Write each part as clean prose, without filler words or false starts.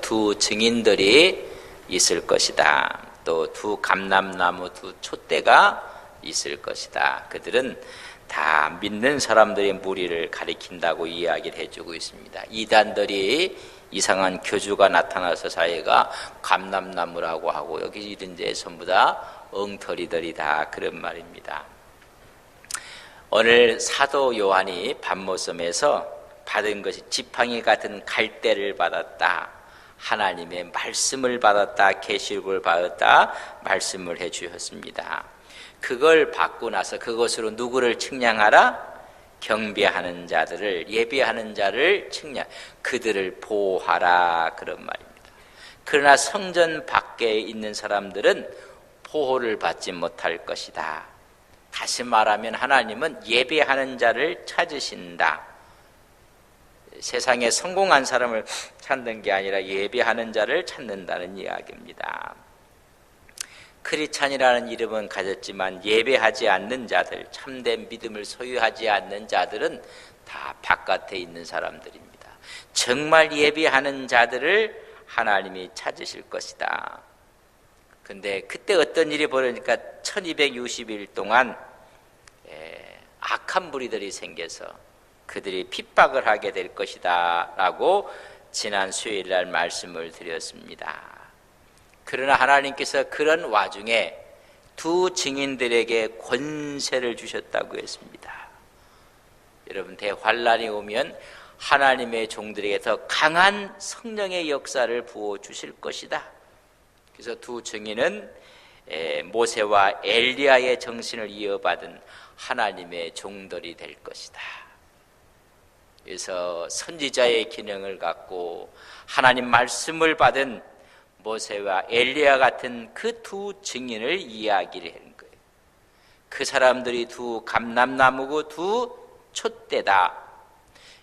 두 증인들이 있을 것이다. 또 두 감람나무 두 촛대가 있을 것이다. 그들은 다 믿는 사람들의 무리를 가리킨다고 이야기를 해주고 있습니다. 이단들이 이상한 교주가 나타나서 자기가 감람나무라고 하고 여기 이런 데 전부 다 엉터리들이다 그런 말입니다. 오늘 사도 요한이 밤모섬에서 받은 것이 지팡이 같은 갈대를 받았다. 하나님의 말씀을 받았다. 계시록을 받았다. 말씀을 해 주셨습니다. 그걸 받고 나서 그것으로 누구를 측량하라? 경배하는 자들을, 예배하는 자를 측량, 그들을 보호하라 그런 말입니다. 그러나 성전 밖에 있는 사람들은 보호를 받지 못할 것이다. 다시 말하면 하나님은 예배하는 자를 찾으신다. 세상에 성공한 사람을 찾는 게 아니라 예배하는 자를 찾는다는 이야기입니다. 크리스찬이라는 이름은 가졌지만 예배하지 않는 자들, 참된 믿음을 소유하지 않는 자들은 다 바깥에 있는 사람들입니다. 정말 예배하는 자들을 하나님이 찾으실 것이다. 근데 그때 어떤 일이 벌어지니까 1260일 동안 악한 무리들이 생겨서 그들이 핍박을 하게 될 것이다 라고 지난 수요일 날 말씀을 드렸습니다. 그러나 하나님께서 그런 와중에 두 증인들에게 권세를 주셨다고 했습니다. 여러분, 대환란이 오면 하나님의 종들에게 더 강한 성령의 역사를 부어주실 것이다. 그래서 두 증인은 모세와 엘리야의 정신을 이어받은 하나님의 종들이 될 것이다. 그래서 선지자의 기능을 갖고 하나님 말씀을 받은 모세와 엘리야 같은 그 두 증인을 이야기를 하는 거예요. 그 사람들이 두 감람나무고 두 촛대다.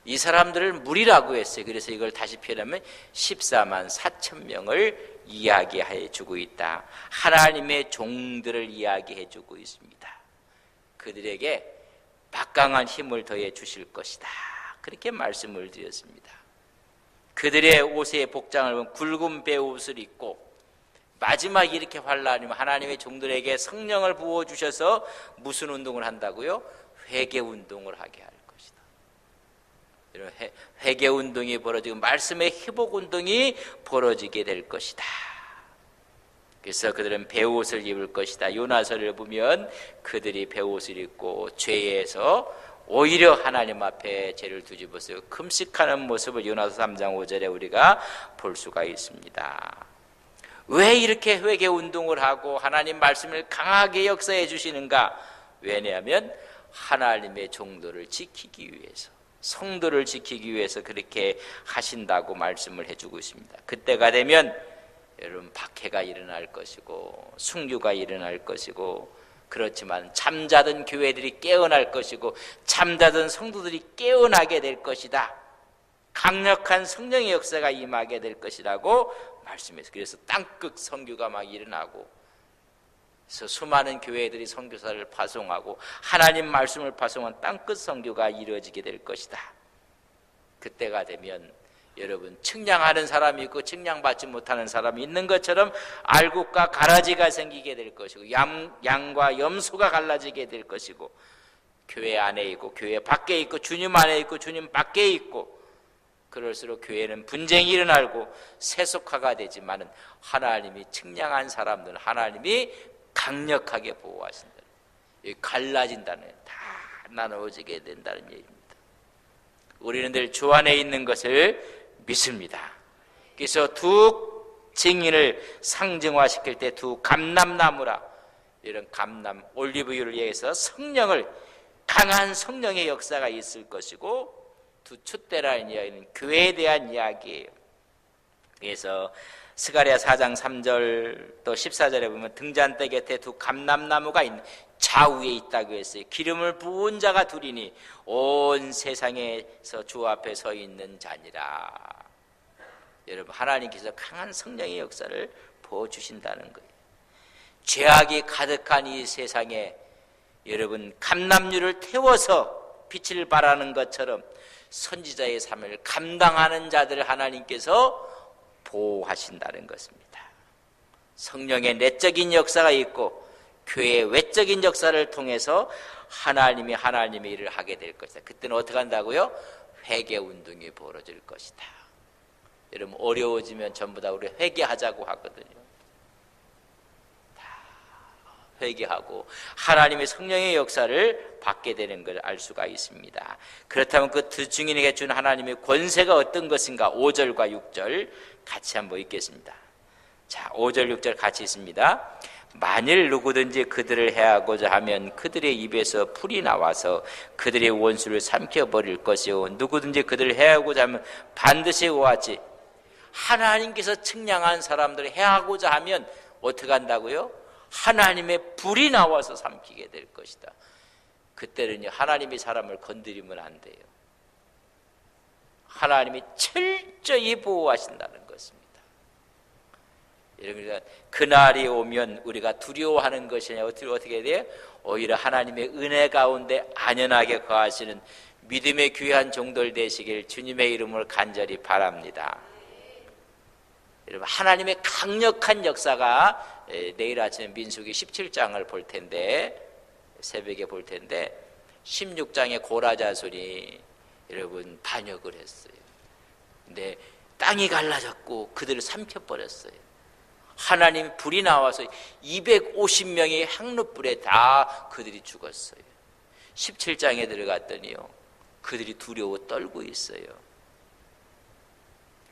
이 사람들을 무리라고 했어요. 그래서 이걸 다시 표현하면 14만 4천 명을 이야기해 주고 있다. 하나님의 종들을 이야기해 주고 있습니다. 그들에게 막강한 힘을 더해 주실 것이다. 그렇게 말씀을 드렸습니다. 그들의 옷의 복장을 보면 굵은 베옷을 입고 마지막에 이렇게 환란이면 하나님의 종들에게 성령을 부어주셔서 무슨 운동을 한다고요? 회개운동을 하게 할 것이다. 회개운동이 벌어지고 말씀의 회복운동이 벌어지게 될 것이다. 그래서 그들은 베옷을 입을 것이다. 요나서를 보면 그들이 베옷을 입고 죄에서 오히려 하나님 앞에 죄를 뒤집어서 금식하는 모습을 요나서 3장 5절에 우리가 볼 수가 있습니다. 왜 이렇게 회개운동을 하고 하나님 말씀을 강하게 역사해 주시는가? 왜냐하면 하나님의 종들을 지키기 위해서, 성도를 지키기 위해서 그렇게 하신다고 말씀을 해주고 있습니다. 그때가 되면 여러분 박해가 일어날 것이고 순교가 일어날 것이고, 그렇지만 잠자던 교회들이 깨어날 것이고 잠자던 성도들이 깨어나게 될 것이다. 강력한 성령의 역사가 임하게 될 것이라고 말씀했어요. 그래서 땅끝 선교가 막 일어나고, 그래서 수많은 교회들이 선교사를 파송하고 하나님 말씀을 파송한 땅끝 선교가 이루어지게 될 것이다. 그때가 되면 여러분, 측량하는 사람이 있고 측량받지 못하는 사람이 있는 것처럼 알곡과 가라지가 생기게 될 것이고 양과 염소가 갈라지게 될 것이고, 교회 안에 있고 교회 밖에 있고 주님 안에 있고 주님 밖에 있고, 그럴수록 교회는 분쟁이 일어나고 세속화가 되지만은 하나님이 측량한 사람들은 하나님이 강력하게 보호하신다. 갈라진다는, 다 나누어지게 된다는 얘기입니다. 우리는 늘 주 안에 있는 것을 믿습니다. 그래서 두 증인을 상징화시킬 때 두 감람나무라, 이런 감람, 올리브유를 위해서 성령을, 강한 성령의 역사가 있을 것이고, 두 촛대라는 이야기는 교회에 대한 이야기예요. 그래서 스가랴 4장 3절 또 14절에 보면 등잔대 곁에 두 감람나무가 있는, 좌우에 있다고 했어요. 기름을 부은 자가 둘이니 온 세상에서 주 앞에 서 있는 자니라. 여러분, 하나님께서 강한 성령의 역사를 부어주신다는 거예요. 죄악이 가득한 이 세상에 여러분, 감람유를 태워서 빛을 발하는 것처럼 선지자의 삶을 감당하는 자들을 하나님께서 보호하신다는 것입니다. 성령의 내적인 역사가 있고 교회의 외적인 역사를 통해서 하나님의 일을 하게 될 것이다. 그때는 어떻게 한다고요? 회개운동이 벌어질 것이다. 여러분 어려워지면 전부 다 우리 회개하자고 하거든요. 다 회개하고 하나님의 성령의 역사를 받게 되는 걸 알 수가 있습니다. 그렇다면 그 두 증인에게 준 하나님의 권세가 어떤 것인가? 5절과 6절 같이 한번 읽겠습니다. 자, 5절 6절 같이 있습니다. 만일 누구든지 그들을 해하고자 하면 그들의 입에서 풀이 나와서 그들의 원수를 삼켜버릴 것이요 누구든지 그들을 해하고자 하면 반드시 그와 같이 하나님께서 측량한 사람들을 해하고자 하면 어떻게 한다고요? 하나님의 불이 나와서 삼키게 될 것이다. 그때는요 하나님이 사람을 건드리면 안 돼요. 하나님이 철저히 보호하신다는 것입니다. 그러니까 그날이 오면 우리가 두려워하는 것이 아니라 어떻게 돼요? 오히려 하나님의 은혜 가운데 안연하게 거하시는 믿음의 귀한 종들 되시길 주님의 이름을 간절히 바랍니다. 여러분 하나님의 강력한 역사가 내일 아침에 민수기 17장을 볼 텐데 새벽에 볼 텐데 16장의 고라자손이 여러분 반역을 했어요. 근데 땅이 갈라졌고 그들을 삼켜버렸어요. 하나님 불이 나와서 250명의 향로불에 다 그들이 죽었어요. 17장에 들어갔더니요 그들이 두려워 떨고 있어요.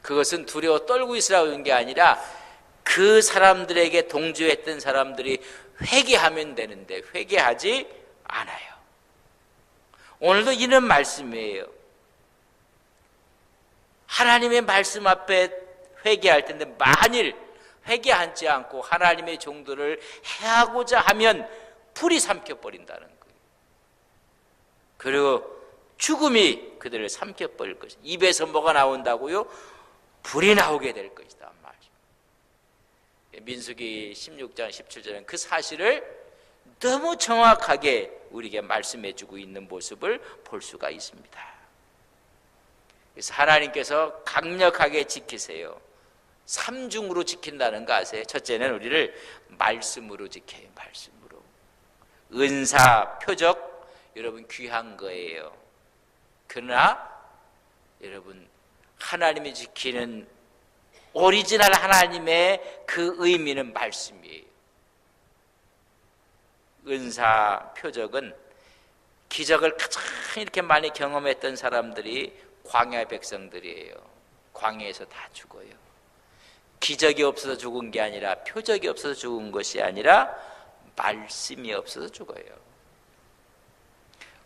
그것은 두려워 떨고 있으라고 하는 게 아니라 그 사람들에게 동조했던 사람들이 회개하면 되는데 회개하지 않아요. 오늘도 이런 말씀이에요. 하나님의 말씀 앞에 회개할 텐데 만일 회개하지 않고 하나님의 종들을 해하고자 하면 불이 삼켜버린다는 거예요. 그리고 죽음이 그들을 삼켜버릴 것이다. 입에서 뭐가 나온다고요? 불이 나오게 될 것이다. 민수기 16장 17절은 그 사실을 너무 정확하게 우리에게 말씀해 주고 있는 모습을 볼 수가 있습니다. 그래서 하나님께서 강력하게 지키세요. 삼중으로 지킨다는 거 아세요? 첫째는 우리를 말씀으로 지켜요. 말씀으로. 은사, 표적 여러분 귀한 거예요. 그러나 여러분 하나님이 지키는 오리지널 하나님의 그 의미는 말씀이에요. 은사, 표적은 기적을 가장 이렇게 많이 경험했던 사람들이 광야 백성들이에요. 광야에서 다 죽어요. 기적이 없어서 죽은 게 아니라 표적이 없어서 죽은 것이 아니라 말씀이 없어서 죽어요.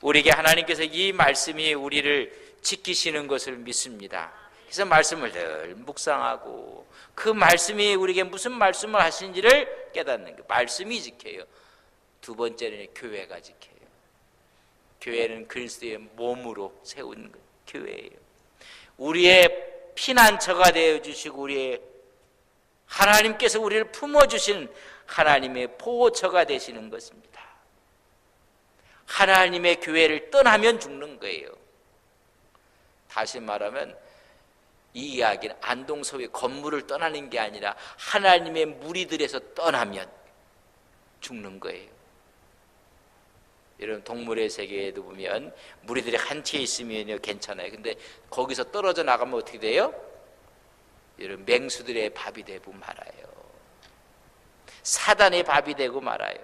우리에게 하나님께서 이 말씀이 우리를 지키시는 것을 믿습니다. 그래서 말씀을 늘 묵상하고 그 말씀이 우리에게 무슨 말씀을 하시는지를 깨닫는 거예요. 말씀이 지켜요. 두 번째는 교회가 지켜요. 교회는 그리스도의 몸으로 세운 교회예요. 우리의 피난처가 되어주시고 우리의 하나님께서 우리를 품어주신 하나님의 보호처가 되시는 것입니다. 하나님의 교회를 떠나면 죽는 거예요. 다시 말하면 이 이야기는 안동서의 건물을 떠나는 게 아니라 하나님의 무리들에서 떠나면 죽는 거예요. 여러분 동물의 세계에도 보면 무리들이 한 채 있으면 괜찮아요. 근데 거기서 떨어져 나가면 어떻게 돼요? 여러분 맹수들의 밥이 되고 말아요. 사단의 밥이 되고 말아요.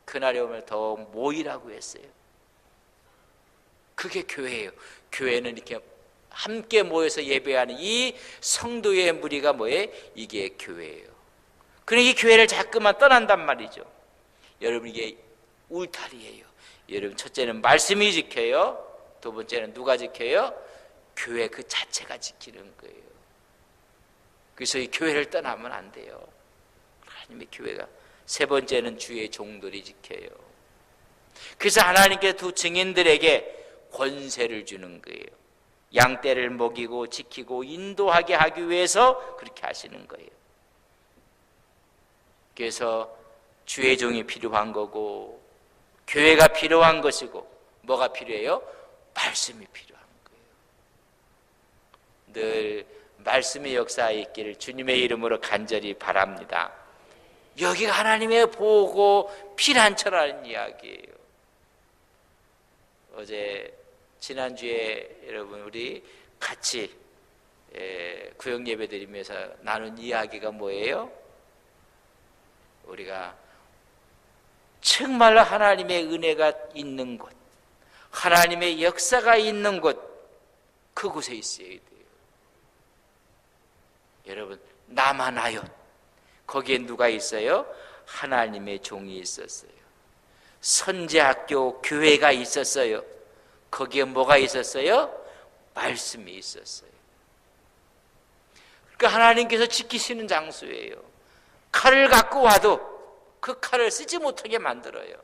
그날이 오면 더 모이라고 했어요. 그게 교회예요. 교회는 이렇게 함께 모여서 예배하는 이 성도의 무리가 뭐예요? 이게 교회예요. 그러니 이 교회를 자꾸만 떠난단 말이죠. 여러분 이게 울타리예요. 여러분 첫째는 말씀이 지켜요. 두 번째는 누가 지켜요? 교회 그 자체가 지키는 거예요. 그래서 이 교회를 떠나면 안 돼요. 하나님의 교회가. 세 번째는 주의 종들이 지켜요. 그래서 하나님께서 두 증인들에게 권세를 주는 거예요. 양떼를 먹이고 지키고 인도하게 하기 위해서 그렇게 하시는 거예요. 그래서 주의 종이 필요한 거고 교회가 필요한 것이고 뭐가 필요해요? 말씀이 필요한 거예요. 늘 말씀의 역사에 있기를 주님의 이름으로 간절히 바랍니다. 여기가 하나님의 보고 피난처라는 이야기예요. 어제 지난주에 여러분 우리 같이 구역 예배 드리면서 나눈 이야기가 뭐예요? 우리가 정말로 하나님의 은혜가 있는 곳, 하나님의 역사가 있는 곳, 그곳에 있어야 돼요. 여러분, 남아나요. 거기에 누가 있어요? 하나님의 종이 있었어요. 선지학교 교회가 있었어요. 거기에 뭐가 있었어요? 말씀이 있었어요. 그러니까 하나님께서 지키시는 장소예요. 칼을 갖고 와도 그 칼을 쓰지 못하게 만들어요.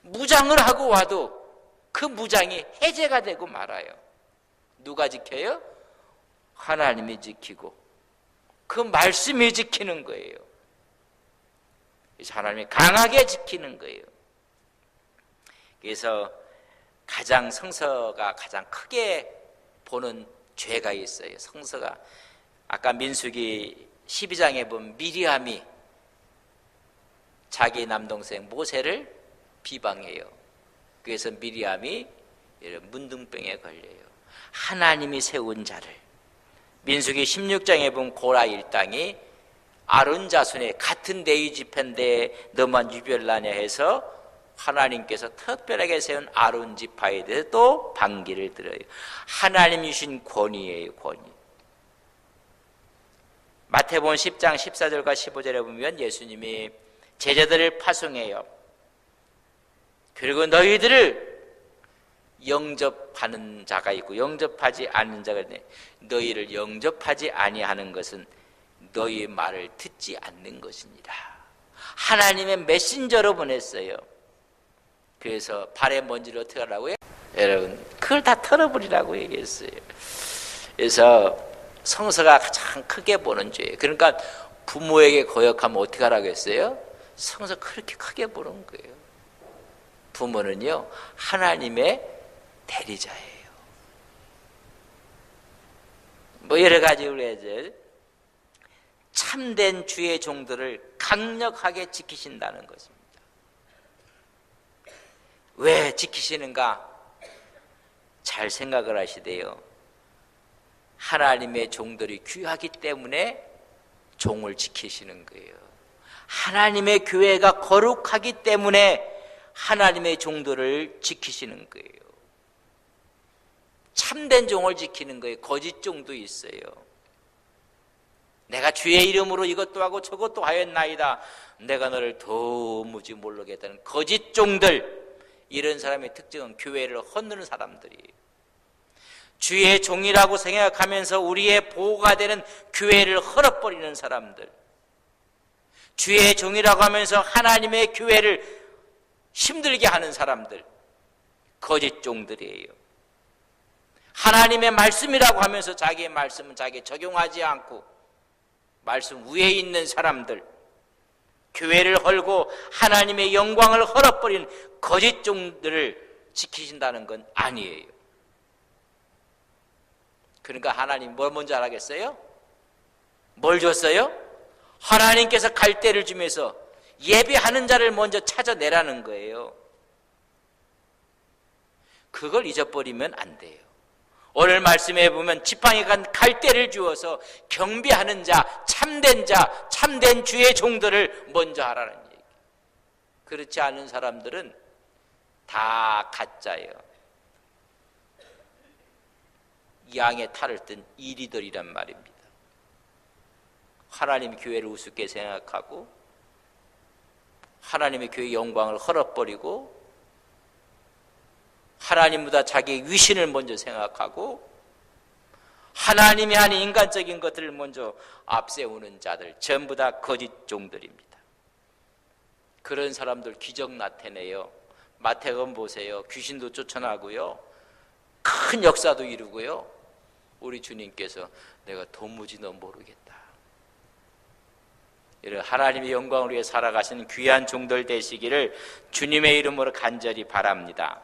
무장을 하고 와도 그 무장이 해제가 되고 말아요. 누가 지켜요? 하나님이 지키고 그 말씀이 지키는 거예요. 그래서 하나님이 강하게 지키는 거예요. 그래서 가장 성서가 가장 크게 보는 죄가 있어요. 성서가 아까 민수기 12장에 보면 미리암이 자기 남동생 모세를 비방해요. 그래서 미리암이 문둥병에 걸려요. 하나님이 세운 자를 민수기 16장에 보면 고라 일당이 아론 자손의 같은 레위 지파인데 너만 유별나냐 해서 하나님께서 특별하게 세운 아론 지파에 대해서 또 반기를 들어요. 하나님이 주신 권위예요. 권위. 마태복음 10장 14절과 15절에 보면 예수님이 제자들을 파송해요. 그리고 너희들을 영접하는 자가 있고 영접하지 않는 자가 있는데 너희를 영접하지 아니하는 것은 너희의 말을 듣지 않는 것입니다. 하나님의 메신저로 보냈어요. 그래서 발에 먼지를 어떻게 하라고요? 여러분 그걸 다 털어버리라고 얘기했어요. 그래서 성서가 가장 크게 보는 죄예요. 그러니까 부모에게 거역하면 어떻게 하라고 했어요? 성서 그렇게 크게 보는 거예요. 부모는요 하나님의 대리자예요. 뭐 여러 가지로 해서 참된 주의 종들을 강력하게 지키신다는 것입니다. 왜 지키시는가? 잘 생각을 하시대요. 하나님의 종들이 귀하기 때문에 종을 지키시는 거예요. 하나님의 교회가 거룩하기 때문에 하나님의 종들을 지키시는 거예요. 참된 종을 지키는 거예요. 거짓 종도 있어요. 내가 주의 이름으로 이것도 하고 저것도 하였나이다. 내가 너를 도무지 모르겠다는 거짓 종들, 이런 사람의 특징은 교회를 헛누는 사람들이에요. 주의 종이라고 생각하면서 우리의 보호가 되는 교회를 헐어버리는 사람들, 주의 종이라고 하면서 하나님의 교회를 힘들게 하는 사람들, 거짓 종들이에요. 하나님의 말씀이라고 하면서 자기의 말씀은 자기에 적용하지 않고 말씀 위에 있는 사람들, 교회를 헐고 하나님의 영광을 헐어버리는 거짓 종들을 지키신다는 건 아니에요. 그러니까 하나님 뭘 먼저 하라겠어요? 뭘 줬어요? 하나님께서 갈대를 주면서 예배하는 자를 먼저 찾아내라는 거예요. 그걸 잊어버리면 안 돼요. 오늘 말씀에 보면 지팡이 간 갈대를 주어서 경배하는 자, 참된 주의 종들을 먼저 하라는 얘기. 그렇지 않은 사람들은 다 가짜예요. 양의 탈을 뜬 이리들이란 말입니다. 하나님 교회를 우습게 생각하고 하나님의 교회의 영광을 헐어버리고 하나님보다 자기의 위신을 먼저 생각하고 하나님이 하는 인간적인 것들을 먼저 앞세우는 자들, 전부 다 거짓 종들입니다. 그런 사람들 기적 나타내요. 마태복음 보세요. 귀신도 쫓아나고요, 큰 역사도 이루고요. 우리 주님께서 내가 도무지 너 모르겠다. 이런 하나님의 영광을 위해 살아가시는 귀한 종들 되시기를 주님의 이름으로 간절히 바랍니다.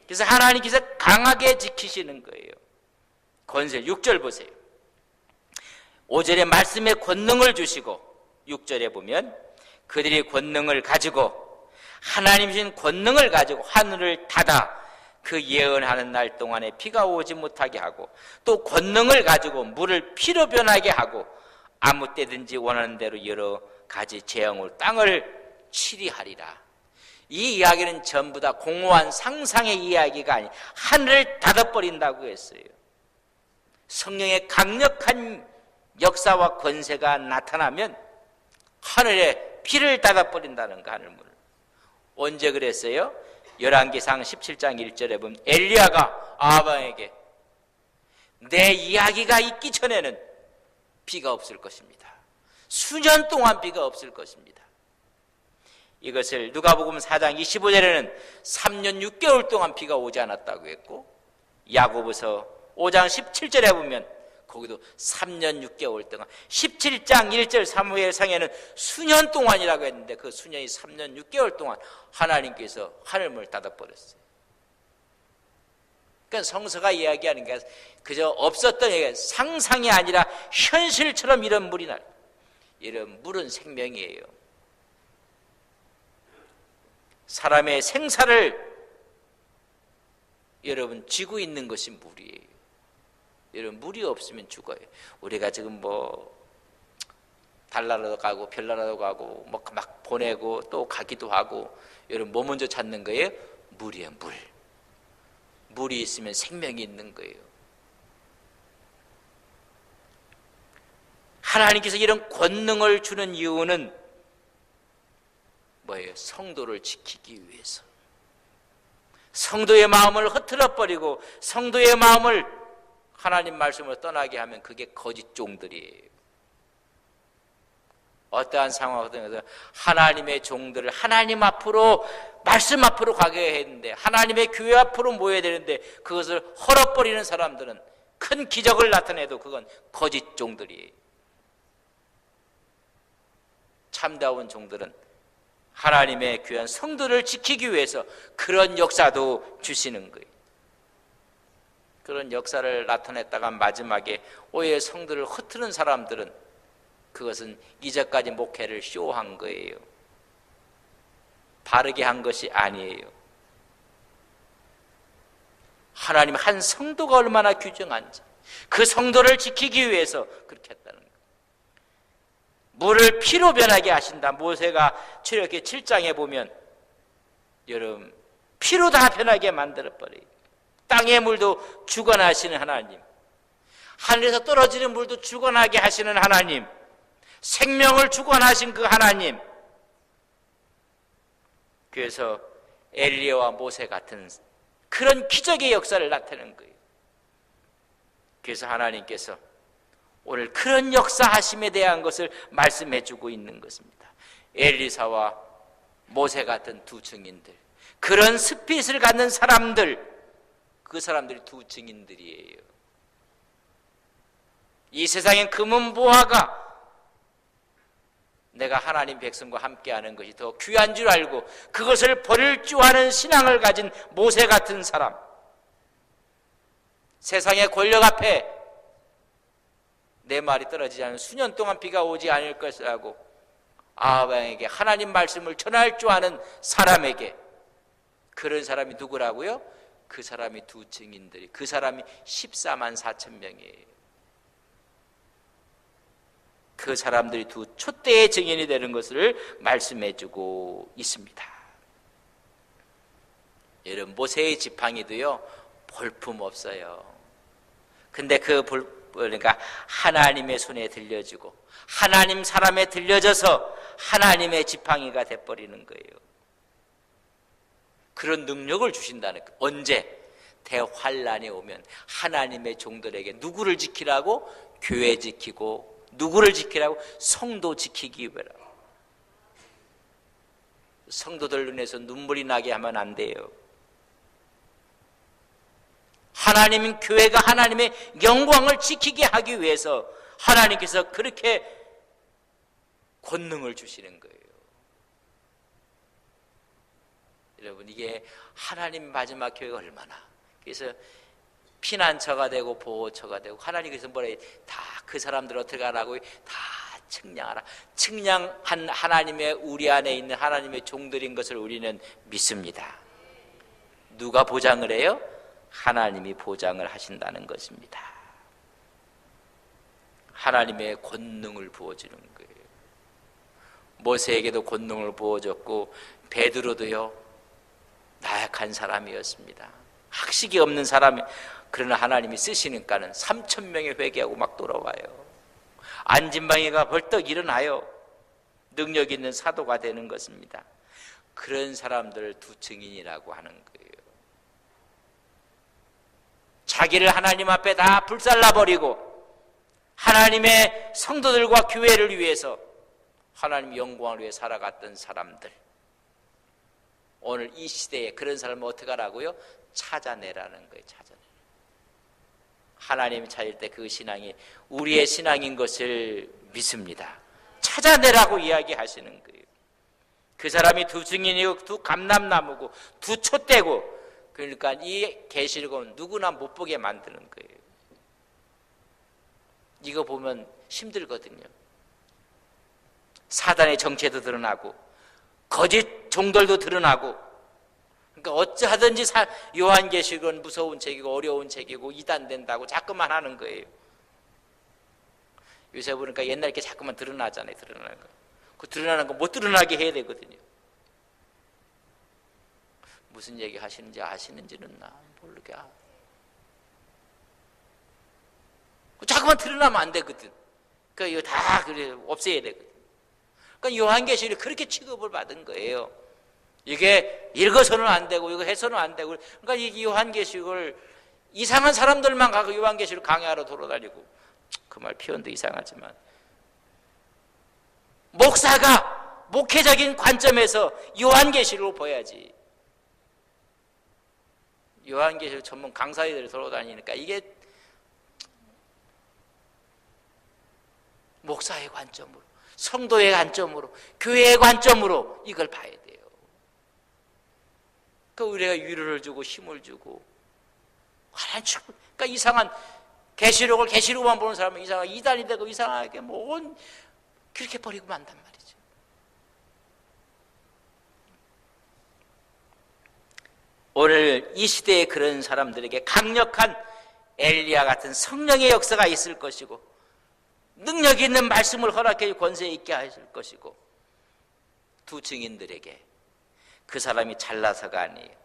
그래서 하나님께서 강하게 지키시는 거예요. 권세 6절 보세요. 5절에 말씀의 권능을 주시고 6절에 보면 그들이 권능을 가지고 하나님 주신 권능을 가지고 하늘을 닫아 그 예언하는 날 동안에 비가 오지 못하게 하고 또 권능을 가지고 물을 피로 변하게 하고 아무 때든지 원하는 대로 여러 가지 재앙으로 땅을 치리하리라. 이 이야기는 전부 다 공허한 상상의 이야기가 아니 하늘을 닫아버린다고 했어요. 성령의 강력한 역사와 권세가 나타나면 하늘에 피를 닫아버린다는 거, 하늘문을. 언제 그랬어요? 열왕기상 17장 1절에 보면 엘리야가 아합에게 내 이야기가 있기 전에는 비가 없을 것입니다. 수년 동안 비가 없을 것입니다. 이것을 누가복음 4장 25절에는 3년 6개월 동안 비가 오지 않았다고 했고 야고보서 5장 17절에 보면 거기도 3년 6개월 동안 17장 1절 사무엘상에는 수년 동안이라고 했는데 그 수년이 3년 6개월 동안 하나님께서 하늘문을 닫아버렸어요. 그러니까 성서가 이야기하는 게 그저 없었던 얘기가 상상이 아니라 현실처럼 이런 물이 날. 이런 물은 생명이에요. 사람의 생사를 여러분 쥐고 있는 것이 물이에요. 여러분 물이 없으면 죽어요. 우리가 지금 뭐 달나라도 가고 별나라도 가고 뭐 막 보내고 또 가기도 하고 여러분 뭐 먼저 찾는 거예요? 물이에요. 물. 물이 있으면 생명이 있는 거예요. 하나님께서 이런 권능을 주는 이유는 뭐예요? 성도를 지키기 위해서. 성도의 마음을 흐트러 버리고 성도의 마음을 하나님 말씀으로 떠나게 하면 그게 거짓 종들이에요. 어떠한 상황에서 하나님의 종들을 하나님 앞으로 말씀 앞으로 가게 했는데 하나님의 교회 앞으로 모여야 되는데 그것을 헐어버리는 사람들은 큰 기적을 나타내도 그건 거짓 종들이에요. 참다운 종들은 하나님의 귀한 성도를 지키기 위해서 그런 역사도 주시는 거예요. 그런 역사를 나타냈다가 마지막에 오히려 성도를 흩트는 사람들은 그것은 이제까지 목회를 쇼한 거예요. 바르게 한 것이 아니에요. 하나님 한 성도가 얼마나 귀중한지 그 성도를 지키기 위해서 그렇게 했다는 거예요. 물을 피로 변하게 하신다. 모세가 출애굽기 7장에 보면 여러분 피로 다 변하게 만들어버려요. 땅의 물도 죽어나시는 하나님, 하늘에서 떨어지는 물도 죽어나게 하시는 하나님, 생명을 죽어나신 그 하나님. 그래서 엘리야와 모세 같은 그런 기적의 역사를 나타내는 거예요. 그래서 하나님께서 오늘 그런 역사하심에 대한 것을 말씀해 주고 있는 것입니다. 엘리사와 모세 같은 두 증인들, 그런 스핏을 갖는 사람들, 그 사람들이 두 증인들이에요. 이 세상엔 금은보화가 내가 하나님 백성과 함께하는 것이 더 귀한 줄 알고 그것을 버릴 줄 아는 신앙을 가진 모세 같은 사람, 세상의 권력 앞에 내 말이 떨어지지 않은 수년 동안 비가 오지 않을 것이라고 아합에게 하나님 말씀을 전할 줄 아는 사람에게, 그런 사람이 누구라고요? 그 사람이 두 증인들이, 그 사람이 14만 4천 명이에요. 그 사람들이 두 촛대의 증인이 되는 것을 말씀해 주고 있습니다. 여러분 모세의 지팡이도요 볼품 없어요. 근데 그 그러니까 하나님의 손에 들려주고 하나님 사람에 들려져서 하나님의 지팡이가 돼버리는 거예요. 그런 능력을 주신다는 거예요. 언제? 대환란이 오면 하나님의 종들에게 누구를 지키라고? 교회 지키고, 누구를 지키라고? 성도 지키기 위해라. 성도들 눈에서 눈물이 나게 하면 안 돼요. 하나님, 교회가 하나님의 영광을 지키게 하기 위해서 하나님께서 그렇게 권능을 주시는 거예요. 여러분, 이게 하나님 마지막 교회가 얼마나, 그래서 피난처가 되고 보호처가 되고, 하나님께서 뭐래? 다 그 사람들 어떻게 하라고? 다 측량하라. 측량한 하나님의, 우리 안에 있는 하나님의 종들인 것을 우리는 믿습니다. 누가 보장을 해요? 하나님이 보장을 하신다는 것입니다. 하나님의 권능을 부어주는 거예요. 모세에게도 권능을 부어줬고, 베드로도요, 나약한 사람이었습니다. 학식이 없는 사람이, 그러나 하나님이 쓰시니까는 3,000명이 회개하고 막 돌아와요. 안진방이가 벌떡 일어나요. 능력 있는 사도가 되는 것입니다. 그런 사람들을 두 증인이라고 하는 거예요. 자기를 하나님 앞에 다 불살라버리고 하나님의 성도들과 교회를 위해서, 하나님의 영광을 위해 살아갔던 사람들, 오늘 이 시대에 그런 사람을 어떻게 하라고요? 찾아내라는 거예요. 찾아내. 하나님이 찾을 때 그 신앙이 우리의 신앙인 것을 믿습니다. 찾아내라고 이야기하시는 거예요. 그 사람이 두 증인이고 두 감람나무고 두 촛대고, 그러니까 이 계시록은 누구나 못 보게 만드는 거예요. 이거 보면 힘들거든요. 사단의 정체도 드러나고 거짓 종들도 드러나고, 그러니까 어찌하든지 요한계시록은 무서운 책이고 어려운 책이고 이단된다고 자꾸만 하는 거예요. 요새 보니까 옛날 게 자꾸만 드러나잖아요. 드러나는 거. 그 드러나는 거 못 드러나게 해야 되거든요. 무슨 얘기 하시는지 아시는지는 나 모르게. 자꾸만 드러나면 안 되거든. 그러니까 이거 다 그래 없애야 되거든. 그러니까 요한계시록이 그렇게 취급을 받은 거예요. 이게 읽어서는 안 되고 이거 해서는 안 되고, 그러니까 이 요한계시록을 이상한 사람들만 가고 요한계시록 강의하러 돌아다니고, 그 말 표현도 이상하지만, 목사가 목회적인 관점에서 요한계시록을 보야지. 요한계시록 전문 강사들이 돌아다니니까 이게 목사의 관점으로, 성도의 관점으로, 교회의 관점으로 이걸 봐야 돼요. 그러니까 우리가 위로를 주고 힘을 주고, 그러니까 이상한 계시록만 보는 사람은 이상한 이단이 되고 이상하게 뭔 그렇게 버리고 만단 말이죠. 오늘 이 시대에 그런 사람들에게 강력한 엘리야 같은 성령의 역사가 있을 것이고, 능력 있는 말씀을 허락해 권세 있게 하실 것이고, 두 증인들에게 그 사람이 잘나서가 아니에요.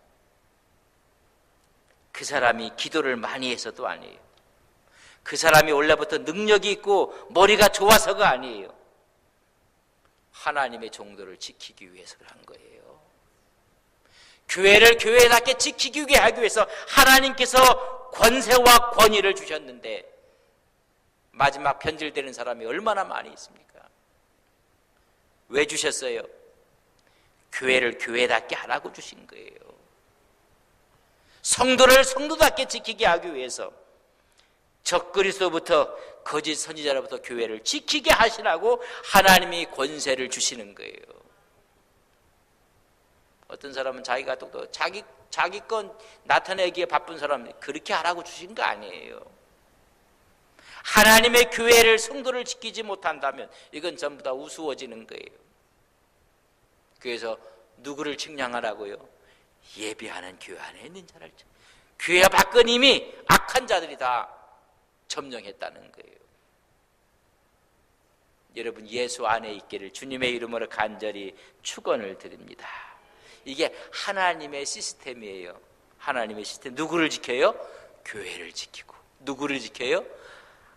그 사람이 기도를 많이 해서도 아니에요. 그 사람이 원래부터 능력이 있고 머리가 좋아서가 아니에요. 하나님의 종도를 지키기 위해서 그런 거예요. 교회를 교회답게 지키기 하기 위해서 하나님께서 권세와 권위를 주셨는데, 마지막 변질되는 사람이 얼마나 많이 있습니까? 왜 주셨어요? 교회를 교회답게 하라고 주신 거예요. 성도를 성도답게 지키게 하기 위해서, 적그리스도부터 거짓 선지자로부터 교회를 지키게 하시라고 하나님이 권세를 주시는 거예요. 어떤 사람은 자기가 또 자기 건 나타내기에 바쁜 사람이 그렇게 하라고 주신 거 아니에요. 하나님의 교회를, 성도를 지키지 못한다면 이건 전부 다 우스워지는 거예요. 그래서 누구를 측량하라고요? 예비하는 교회 안에 있는 자를. 교회 밖은 이미 악한 자들이 다 점령했다는 거예요. 여러분, 예수 안에 있기를 주님의 이름으로 간절히 축원을 드립니다. 이게 하나님의 시스템이에요. 하나님의 시스템. 누구를 지켜요? 교회를 지키고. 누구를 지켜요?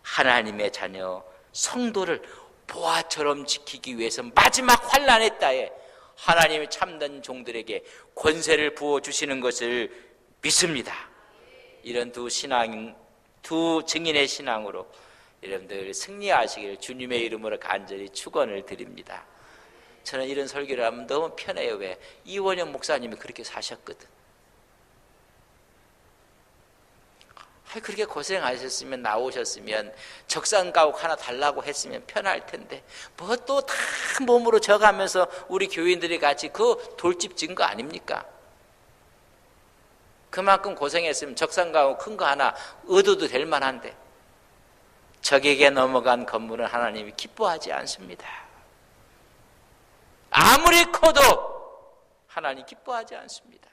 하나님의 자녀 성도를 보화처럼 지키기 위해서 마지막 환난의 때에 하나님의 참된 종들에게 권세를 부어주시는 것을 믿습니다. 이런 두 증인의 신앙으로 여러분들 승리하시길 주님의 이름으로 간절히 축원을 드립니다. 저는 이런 설교를 하면 너무 편해요. 왜? 이원영 목사님이 그렇게 사셨거든. 그렇게 고생하셨으면, 나오셨으면 적산가옥 하나 달라고 했으면 편할 텐데, 뭐 또 다 몸으로 져가면서 우리 교인들이 같이 그 돌집 진 거 아닙니까? 그만큼 고생했으면 적산가고 큰 거 하나 얻어도 될 만한데 적에게 넘어간 건물은 하나님이 기뻐하지 않습니다. 아무리 커도 하나님 기뻐하지 않습니다.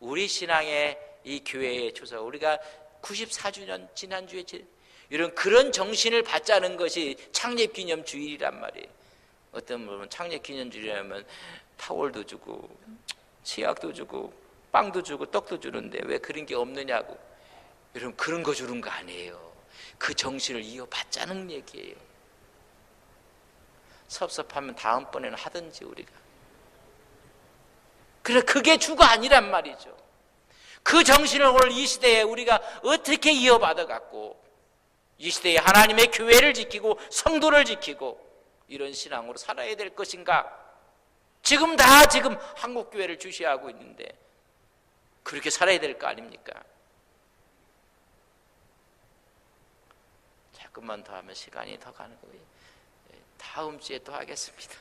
우리 신앙의 이 교회의 조사, 우리가 94주년 지난주에 이런 그런 정신을 받자는 것이 창립기념주일이란 말이에요. 어떤 분은 창립기념주일이라면 타월도 주고 치약도 주고 빵도 주고 떡도 주는데 왜 그런 게 없느냐고. 여러분, 그런 거 주는 거 아니에요. 그 정신을 이어받자는 얘기예요. 섭섭하면 다음번에는 하든지 우리가. 그래, 그게 주가 아니란 말이죠. 그 정신을 오늘 이 시대에 우리가 어떻게 이어받아 갖고 이 시대에 하나님의 교회를 지키고 성도를 지키고 이런 신앙으로 살아야 될 것인가? 지금 한국교회를 주시하고 있는데 그렇게 살아야 될 거 아닙니까? 조금만 더 하면 시간이 더 가는 거예요. 다음 주에 또 하겠습니다.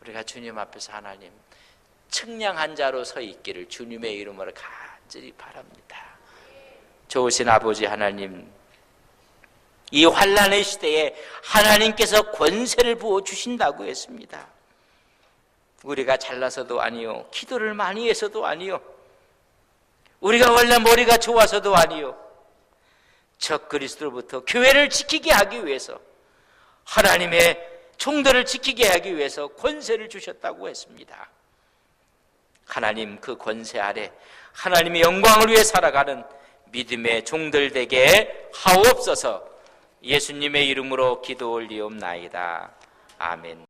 우리가 주님 앞에서 하나님 측량한 자로 서 있기를 주님의 이름으로 간절히 바랍니다. 좋으신 아버지 하나님, 이 환난의 시대에 하나님께서 권세를 부어주신다고 했습니다. 우리가 잘나서도 아니요, 기도를 많이 해서도 아니요, 우리가 원래 머리가 좋아서도 아니요, 적 그리스도로부터 교회를 지키게 하기 위해서, 하나님의 종들을 지키게 하기 위해서 권세를 주셨다고 했습니다. 하나님, 그 권세 아래 하나님의 영광을 위해 살아가는 믿음의 종들 되게 하옵소서. 예수님의 이름으로 기도 올리옵나이다. 아멘.